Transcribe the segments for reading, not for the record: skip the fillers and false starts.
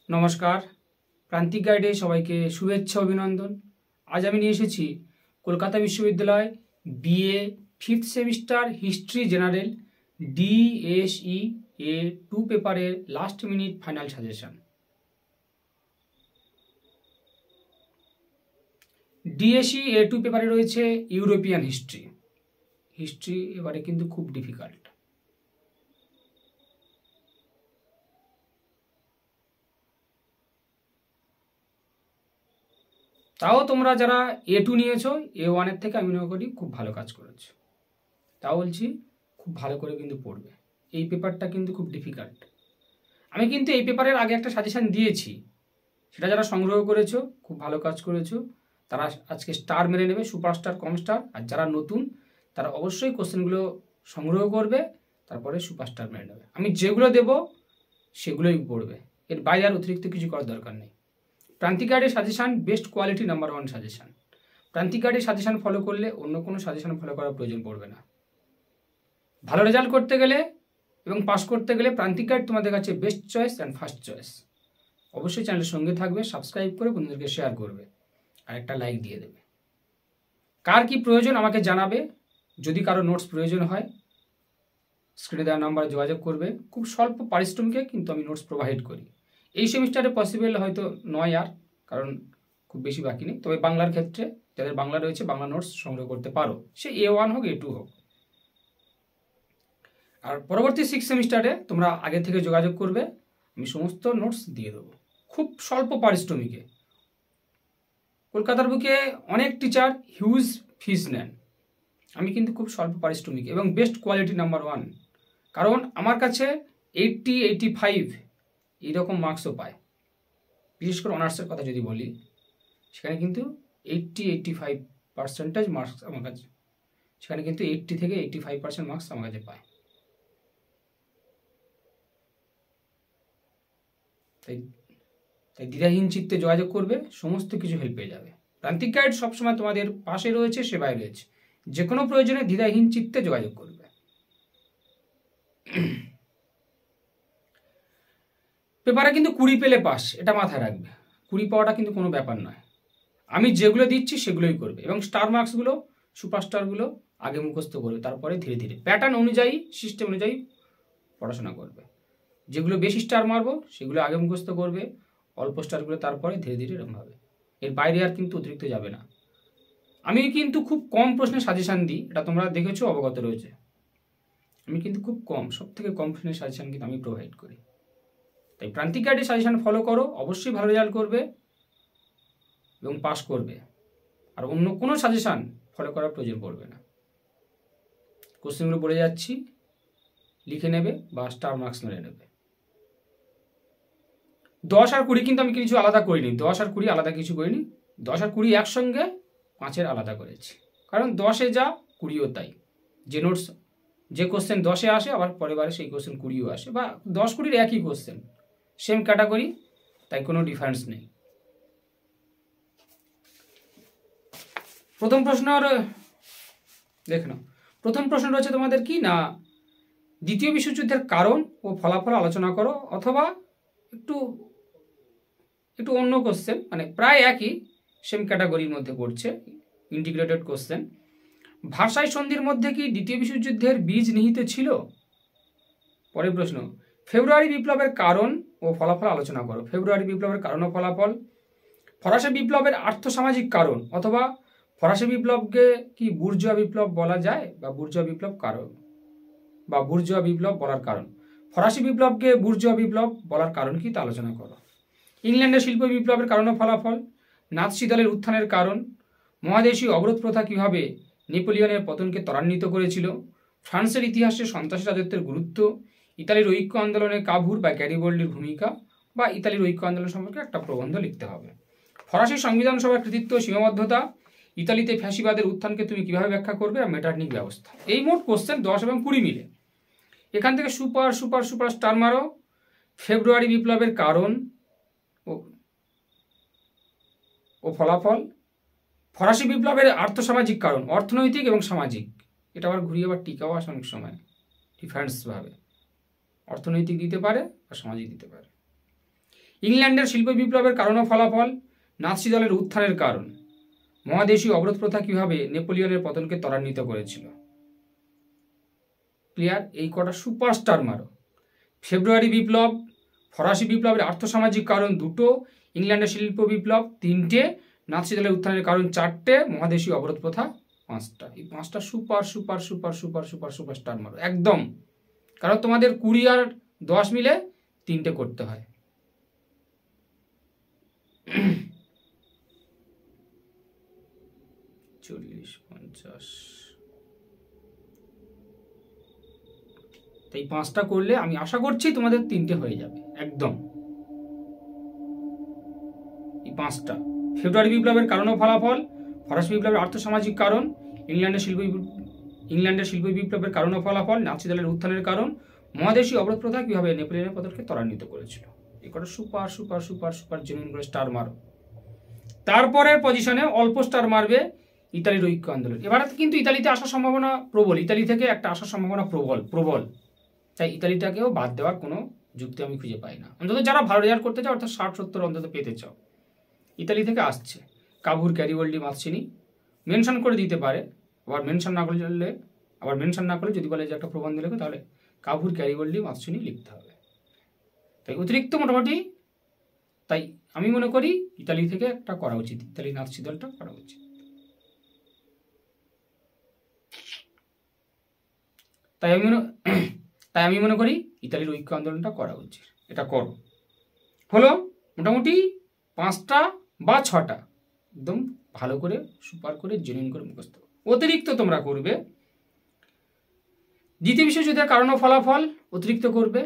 নমস্কার, প্রান্তিক গাইডে সবাইকে শুভেচ্ছা অভিনন্দন। আজ আমি নিয়ে এসেছি কলকাতা বিশ্ববিদ্যালয় BA 5th semester history general DSE A2 পেপারের last minute final suggestion. DSE A2 পেপারে রয়েছে ইউরোপিয়ান হিস্ট্রি এবারে কিন্তু খুব ডিফিকাল্ট। তাও তোমরা যারা A2 নিয়েছো A1 থেকে আমি মনে করি খুব ভালো কাজ করেছো। তাও বলছি খুব ভালো করে কিন্তু পড়বে। এই পেপারটা কিন্তু খুব ডিফিকাল্ট। আমি কিন্তু এই পেপারের আগে একটা সাজেশন দিয়েছি, সেটা যারা সংগ্রহ করেছো খুব ভালো কাজ করেছো, তারা আজকে স্টার মেরে নেবে, সুপারস্টার কম স্টার। আর যারা নতুন তারা অবশ্যই কোশ্চেনগুলো সংগ্রহ করবে, তারপরে সুপারস্টার মেরে নেবে। আমি যেগুলো দেবো সেগুলোই পড়বে, এর বাইরে আর অতিরিক্ত কিছু করার দরকার নেই। প্রান্তিক গাইডের suggestion best quality number 1 suggestion. প্রান্তিক গাইডের সাজেশান ফলো করলে অন্য কোনো সাজেশান ফলো করার প্রয়োজন পড়বে না। ভালো রেজাল্ট করতে গেলে এবং পাস করতে গেলে প্রান্তিক গাইড তোমাদের কাছে best choice and first choice. অবশ্যই চ্যানেলের সঙ্গে থাকবে, সাবস্ক্রাইব করে বন্ধুদেরকে শেয়ার করবে আর একটা লাইক দিয়ে দেবে। কার কি প্রয়োজন আমাকে জানাবে। যদি কারো নোটস প্রয়োজন হয় স্ক্রিনে দেওয়া নাম্বারে যোগাযোগ করবে। খুব স্বল্প পারিশ্রমিকে কিন্তু আমি নোটস প্রোভাইড করি। এই সেমিস্টারে পসিবল হয়তো নয় আর, কারণ খুব বেশি বাকি নেই। তবে বাংলার ক্ষেত্রে যাদের বাংলা রয়েছে বাংলা নোটস সংগ্রহ করতে পারো, সে A1 হোক A2 হোক। আর পরবর্তী 6 সেমিস্টারে তোমরা আগে থেকে যোগাযোগ করবে, আমি সমস্ত নোটস দিয়ে দেবো খুব স্বল্প পারিশ্রমিকে। কলকাতার বুকে অনেক টিচার হিউজ ফিস নেন, আমি কিন্তু খুব স্বল্প পারিশ্রমিক এবং বেস্ট কোয়ালিটি নাম্বার 1। কারণ আমার কাছে 80, 85 এইরকম মার্কসও পায়। বিশেষ করে অনার্সের কথা যদি বলি, সেখানে কিন্তু 80-85% মার্কস আমার কাছে, সেখানে কিন্তু 80 থেকে 85% মার্কস আমার কাছে পায়। তাই দ্বিধাহীন চিত্তে যোগাযোগ করবে, সমস্ত কিছু হেল্প পেয়ে যাবে। প্রান্তিক গাইড সবসময় তোমাদের পাশে রয়েছে, সেবায় রয়েছে। যে কোনো প্রয়োজনে দ্বিধাহীন চিত্তে যোগাযোগ করবে। পেপারে কিন্তু 20 পেলে পাস, এটা মাথায় রাখবে। 20 পাওয়াটা কিন্তু কোনো ব্যাপার নয়। আমি যেগুলো দিচ্ছি সেগুলোই করবে এবং স্টার মার্কসগুলো সুপারস্টারগুলো আগে মুখস্থ করবে, তারপরে ধীরে ধীরে প্যাটার্ন অনুযায়ী সিস্টেম অনুযায়ী পড়াশোনা করবে। যেগুলো বেশি স্টার মারবো সেগুলো আগে মুখস্থ করবে, অল্প স্টারগুলো তারপরে ধীরে ধীরে এরকম হবে। এর বাইরে আর কিন্তু অতিরিক্ত যাবে না। আমি কিন্তু খুব কম প্রশ্নের সাজেশান দিই, এটা তোমরা দেখেছো, অবগত রয়েছে। আমি কিন্তু খুব কম, সব থেকে কম প্রশ্নের সাজেশান কিন্তু আমি প্রোভাইড করি। তাই প্রান্তিক গাইডের সাজেশান ফলো করো, অবশ্যই ভালো রেজাল্ট করবে এবং পাস করবে। আর অন্য কোনো সাজেশান ফলো করার প্রয়োজন পড়বে না। কোশ্চেনগুলো বলে যাচ্ছি, লিখে নেবে বা স্টার মার্কস মেরে নেবে। 10 আর 20 কিন্তু আমি কিছু আলাদা করিনি, 10 আর 20 আলাদা কিছু করিনি। 10 আর 20 একসঙ্গে, 5-এর আলাদা করেছি। কারণ 10-এ যা 20ও তাই। যে নোটস যে কোশ্চেন 10-এ আসে আবার পরের বারে সেই কোশ্চেন 20ও আসে, বা 10-20 একই কোশ্চেন, সেম ক্যাটাগরি, তাই কোনো ডিফারেন্স নেই। প্রথম প্রশ্ন দেখে নাও। প্রথম প্রশ্ন রয়েছে তোমাদের কি না, দ্বিতীয় বিশ্বযুদ্ধের কারণ ও ফলাফল আলোচনা করো, অথবা একটু অন্য কোশ্চেন, মানে প্রায় একই, সেম ক্যাটাগরির মধ্যে পড়ছে, ইন্টিগ্রেটেড কোশ্চেন। ভার্সাই সন্ধির মধ্যে কি দ্বিতীয় বিশ্বযুদ্ধের বীজ নিহিত ছিল? পরের প্রশ্ন, ফেব্রুয়ারি বিপ্লবের কারণ ও ফলাফল আলোচনা করো। ফেব্রুয়ারি বিপ্লবের কারণ ও ফলাফল। ফরাসি বিপ্লবের আর্থসামাজিক কারণ, অথবা ফরাসি বিপ্লবকে কি বুর্জোয়া বিপ্লব বলা যায়, বা বুর্জোয়া বিপ্লব কারণ, বা বুর্জোয়া বিপ্লব বলার কারণ। ফরাসি বিপ্লবকে বুর্জোয়া বিপ্লব বলার কারণ কি তা আলোচনা করো। ইংল্যান্ডের শিল্প বিপ্লবের কারণ ও ফলাফল। নাৎসি দলের উত্থানের কারণ। মহাদেশীয় অবরোধ প্রথা কীভাবে নেপোলিয়নের পতনকে ত্বরান্বিত করেছিল। ফ্রান্সের ইতিহাসে সন্ত্রাসী রাজত্বের গুরুত্ব। ইতালির ঐক্য আন্দোলনে কাভুর বা গ্যারিবোল্ডির ভূমিকা, বা ইতালির ঐক্য আন্দোলন সম্পর্কে একটা প্রবন্ধ লিখতে হবে। ফরাসি সংবিধান সভার কৃতিত্ব সীমাবদ্ধতা। ইতালিতে ফ্যাসিবাদের উত্থানকে তুমি কিভাবে ব্যাখ্যা করবে, আর মেটার্নিক ব্যবস্থা। এই মোট কোশ্চেন 10 এবং 20 মিলে। এখান থেকে সুপার সুপার সুপার স্টার মারো। ফেব্রুয়ারি বিপ্লবের কারণ ও ফলাফল। ফরাসি বিপ্লবের আর্থসামাজিক কারণ, অর্থনৈতিক এবং সামাজিক। এটা আবার ঘুরিয়ে আবার টিকাও আসে অনেক সময় ডিফারেন্সভাবে, অর্থনৈতিক দিতে পারে আর সামাজিক দিতে পারে। ইংল্যান্ডের শিল্প বিপ্লবের কারণ ও ফলাফল, নাৎসি দলের উত্থানের কারণ, মহাদেশীয় অবরোধ প্রথা কিভাবে নেপোলিয়নের পতনকে ত্বরান্বিত করেছিল। ক্লিয়ার? এই কটা সুপারস্টার মারো। ফেব্রুয়ারি বিপ্লব, ফরাসি বিপ্লবের আর্থসামাজিক কারণ 2টো, ইংল্যান্ডের শিল্প বিপ্লব 3টে, নাৎসি দলের উত্থানের কারণ 4টে, মহাদেশীয় অবরোধ প্রথা 5টা। এই 5টা super super super super super superstar মারো একদম, কারণ তোমাদের 20 আর 10 মিলে 3টে করতে হয়। চল্লিশ 50, এই 5টা করলে আমি আশা করছি তোমাদের 3টে হয়ে যাবে একদম। এই 5টা ফেব্রুয়ারি বিপ্লবের কারণ ও ফলাফল, ফরাসি বিপ্লবের আর্থসামাজিক কারণ, ইংল্যান্ডের শিল্প বিপ্লবের কারণ ও ফলাফল, নাৎসি দলের উত্থানের কারণ, মহাদেশীয় অবরোধ প্রথা কিভাবে নেপোলিয়নের পতনকে ত্বরান্বিত করেছিল। এই কটা super super super super genuine করে স্টার মারো। তারপরের পজিশনে অল্প স্টার মারবে ইতালির ঐক্য আন্দোলন। এবার কিন্তু ইতালিতে আসার সম্ভাবনা প্রবল, ইতালি থেকে একটা আসার সম্ভাবনা প্রবল, তাই ইতালিটাকেও বাদ দেওয়ার কোনো যুক্তি আমি খুঁজে পাই না। অন্তত যারা ভালো রেজাল্ট করতে চাও, অর্থাৎ 60-70 অন্তত পেতে চাও, ইতালি থেকে আসছে। কাভুর, ক্যারিওল্ডি, মাৎসিনি মেনশন করে দিতে পারে, আবার মেনশন না করলে যদি বলে যে একটা প্রবন্ধ লেখো, তাহলে কাভুর, ক্যারিওল্ডি, মাৎসিনি লিখতে হবে। তাই অতিরিক্ত মোটামুটি, তাই আমি মনে করি ইতালি থেকে একটা করা উচিত, ইতালি নাৎসি দলটা করা উচিত। তাই আমি মনে করি ইতালির ঐক্য আন্দোলনটা করা উচিত। এটা করো। হলো মোটামুটি 5টা বা 6টা একদম ভালো করে সুপার করে জেনুইন করে মুখস্থ। অতিরিক্ত তোমরা করবে দ্বিতীয় বিশ্বযুদ্ধের কারণ ও ফলাফল, অতিরিক্ত করবে,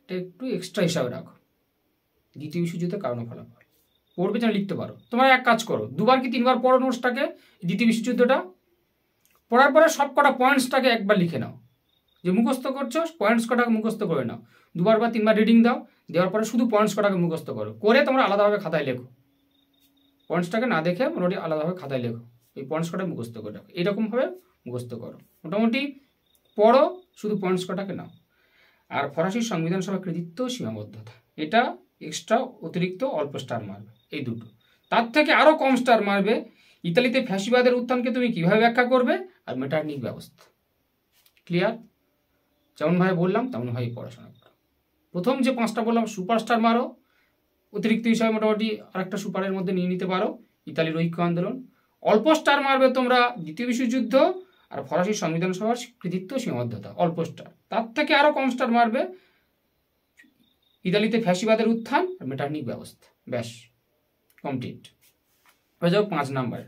এটা একটু এক্সট্রা হিসাবে রাখো। দ্বিতীয় বিশ্বযুদ্ধের কারণ ও ফলাফল পড়বে যেন লিখতে পারো। তোমরা এক কাজ করো, 2বার কি 3বার পড়ো নোটসটাকে, দ্বিতীয় বিশ্বযুদ্ধটা পড়ার পরে সব কটা পয়েন্টসটাকে একবার লিখে নাও। যে মুখস্থ করছো পয়েন্টস কটাকে মুখস্থ করে নাও, 2বার বা 3বার রিডিং দাও, দেওয়ার পরে শুধু পয়েন্টস কটাকে মুখস্থ করো, করে তোমরা আলাদাভাবে খাতায় লেখো। পয়েন্টসটাকে না দেখে মোটামুটি আলাদাভাবে খাতায় লেখো, এই পয়েন্টস কটা মুখস্থ করে রাখো। এইরকমভাবে মুখস্থ করো, মোটামুটি পড়ো, শুধু পয়েন্টস কটাকে নাও। আর ফরাসি সংবিধান সভা কৃতিত্ব সীমাবদ্ধতা, এটা এক্সট্রা অতিরিক্ত অল্প স্টার মারবে, এই দুটো। তার থেকে আরও কম স্টার মারবে ইতালিতে ফ্যাসিবাদের উত্থানকে তুমি কিভাবে ব্যাখ্যা করবে আর মেটার্নিক ব্যবস্থা। ক্লিয়ার? যেমনভাবে বললাম তেমনভাবেই পড়াশোনা করো। প্রথম যে 5টা বললাম সুপারস্টার মারো, অতিরিক্ত হিসাবে মোটামুটি আরেকটা সুপারের মধ্যে নিয়ে নিতে পারো ইতালির ঐক্য আন্দোলন। অল্প স্টার মারবে তোমরা দ্বিতীয় বিশ্বযুদ্ধ আর ফরাসি সংবিধান সভার কৃতিত্ব সীমাবদ্ধতা, অল্প স্টার। তার থেকে আরও কম স্টার মারবে ইতালিতে ফ্যাসিবাদের উত্থান আর মেটার্নিক ব্যবস্থা। ব্যাস, কমপ্লিট হয়ে যাও 5 নাম্বার।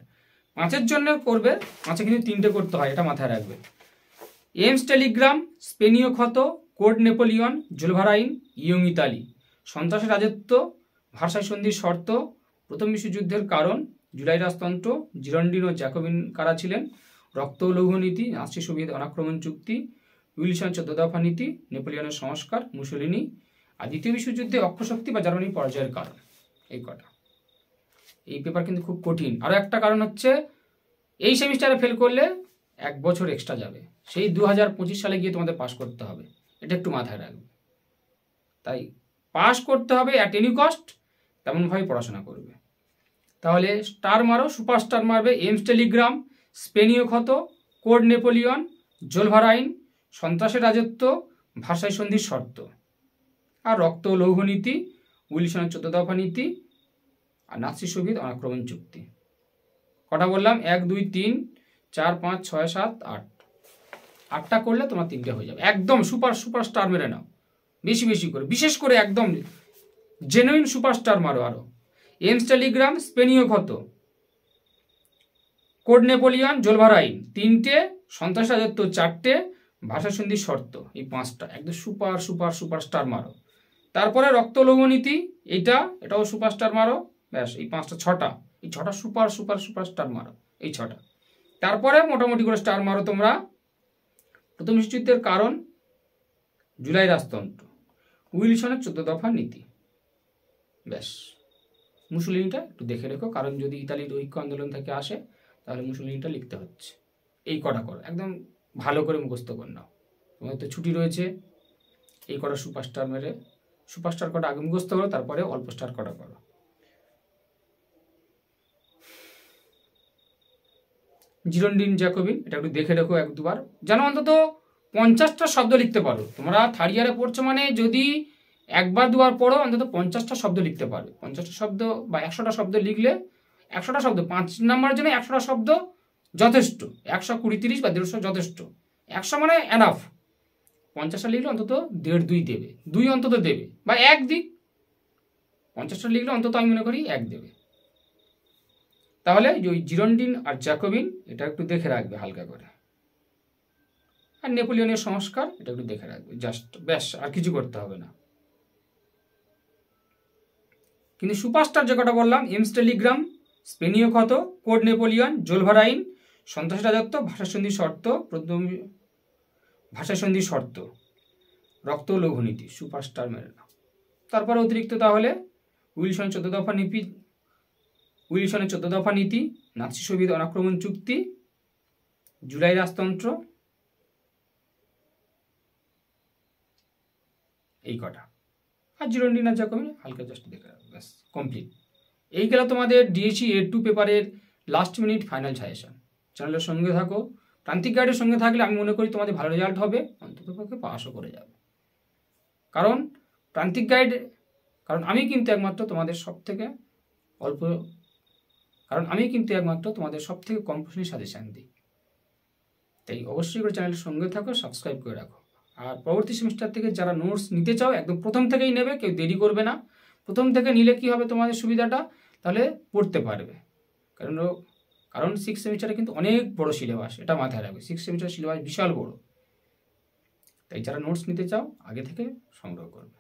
5-এর জন্য করবে, 5-এ কিন্তু 3টে করতে হয়, এটা মাথায় রাখবে। এমস টেলিগ্রাম, স্পেনীয় ক্ষত, কোড নেপোলিয়ন, জুলভারাইন, ইয়ং ইতালি, সন্ত্রাসের রাজত্ব, ভার্সাই সন্ধির শর্ত, প্রথম বিশ্বযুদ্ধের কারণ, জুলাই রাজতন্ত্র, জিরন্ডিনো জ্যাকোবিন কারা ছিলেন, রক্ত ও লৌহ নীতি, নাৎসি সোভিয়েত অনাক্রমণ চুক্তি, উইলসন 14 দফা নীতি, নেপোলিয়নের সংস্কার, মুসোলিনি, আর দ্বিতীয় বিশ্বযুদ্ধে অক্ষশক্তি বা জার্মানি পরাজয়ের কারণ। এই কটা। এই পেপার কিন্তু খুব কঠিন। আরও একটা কারণ হচ্ছে এই সেমিস্টারে ফেল করলে 1 বছর এক্সট্রা যাবে, সেই 2025 সালে গিয়ে তোমাদের পাস করতে হবে, এটা একটু মাথায় রাখবে। তাই পাস করতে হবে অ্যাট এনি কস্ট, তেমনভাবে পড়াশোনা করবে। তাহলে স্টার মারো, সুপার স্টার মারবে এমস টেলিগ্রাম, স্পেনীয় ক্ষত, কোড নেপোলিয়ন, জুলভারাইন, সন্ত্রাসের রাজত্ব, ভার্সাই সন্ধির শর্ত, আর রক্ত ও লৌহ নীতি, উইলসনের 14 দফা নীতি, আর নাৎসি সোভিয়েত অনাক্রমণ চুক্তি। কটা বললাম? 1 2 3 4 5 6 7 8। 8টা করলে তোমার 3টে হয়ে যাবে। একদম সুপার স্টার মেরে নাও, বেশি বেশি করে, বিশেষ করে একদম জেনুইন সুপারস্টার মারো। আরো এমস টেলিগ্রাম, স্পেনীয় ক্ষত, কোড নেপোলিয়ন, জুলভারাইন 3টে, সন্ত্রাস রাজত্ব 4টে, ভাষা সন্ধির শর্ত এই 5টা একদম সুপার স্টার মারো। তারপরে রক্ত লৌহ নীতি, এটাও সুপারস্টার মারো। ব্যাস, এই 5টা 6টা, এই 6টা সুপার স্টার মারো, এই 6টা। তারপরে মোটামুটি করে স্টার মারো তোমরা প্রথম বিশ্বযুদ্ধের কারণ, জুলাই রাজতন্ত্র, উইলসনের 14 দফা নীতি। ব্যাস, মুসোলিনিটা একটু দেখে রেখো, কারণ যদি ইতালির ঐক্য আন্দোলন থেকে আসে তাহলে মুসোলিনিটা লিখতে হচ্ছে। এই কটা করো, একদম ভালো করে মুখস্থ করে নাও। তোমাদের তো ছুটি রয়েছে, এই কটা সুপারস্টার মেরে সুপারস্টার কটা আগে মুখস্থ করো, তারপরে অল্প স্টার কটা করো। জিরন্ডিন জ্যাকোবিন এটা একটু দেখে রাখো এক দুবার, যেন অন্তত 50টা শব্দ লিখতে পারো। তোমরা থার্ড ইয়ারে পড়ছো মানে যদি একবার দুবার পড়ো অন্তত 50টা শব্দ লিখতে পারবে। 50টা শব্দ বা 100টা শব্দ লিখলে, 100টা শব্দ 5 নাম্বারের জন্য 100টা শব্দ যথেষ্ট। 100, 20, 30 বা 150 যথেষ্ট। 100 মানে এনাফ। 50টা লিখলে অন্তত 1.5, 2 দেবে, 2 অন্তত দেবে, বা 1 দিক। 50টা লিখলে অন্তত আমি মনে করি 1 দেবে। তাহলে ওই জিরন্ডিন আর জ্যাকোবিন এটা একটু দেখে রাখবে হালকা করে। আর নেপোলিয়নের সংস্কার এটা একটু দেখে রাখবে, জাস্ট ব্যাস, আর কিছু করতে হবে না। কিন্তু সুপারস্টার যে কটা বললাম, এমস টেলিগ্রাম, স্পেনীয় ক্ষত, কোড নেপোলিয়ন, জোলভারাইন, সন্ত্রাসী রাজত্ব, ভাষাসন্ধি শর্ত, ভাষাসন্ধি শর্ত, রক্ত লঘুনীতি, সুপারস্টার মেরে না। তারপর অতিরিক্ত তাহলে উইলসনের 14 দফা নীতি, নাৎসি সোভিয়েত অনাক্রমণ চুক্তি, জুলাই রাজতন্ত্র, এই কটা। আর জিরন্ডিন আর জ্যাকোবিন হালকা জাস্ট দেখে রাখবে, ব্যাস কমপ্লিট। এই গেল তোমাদের ডিএসসি A2 পেপারের লাস্ট মিনিট ফাইনাল সাজেশন। চ্যানেলের সঙ্গে থাকো। প্রান্তিক গাইডের সঙ্গে থাকলে আমি মনে করি তোমাদের ভালো রেজাল্ট হবে, অন্ততপক্ষে পাসও করে যাবে। কারণ প্রান্তিক গাইড, কারণ আমি কিন্তু একমাত্র তোমাদের সব থেকে কম প্রশ্নের সাজেশান দিই। তাই অবশ্যই করে চ্যানেলের সঙ্গে থাকো, সাবস্ক্রাইব করে রাখো। আর পরবর্তী সেমিস্টার থেকে যারা নোটস নিতে চাও একদম প্রথম থেকেই নেবে, কেউ দেরি করবে না। প্রথম থেকে নিলে কি হবে তোমাদের সুবিধাটা, তাহলে পড়তে পারবে। কারণ 6 সেমিস্টারে কিন্তু অনেক বড় সিলেবাস, এটা মাথায় রাখবে। 6 সেমিস্টার সিলেবাস বিশাল বড়। তাই যারা নোটস নিতে চাও আগে থেকে সংগ্রহ করবে।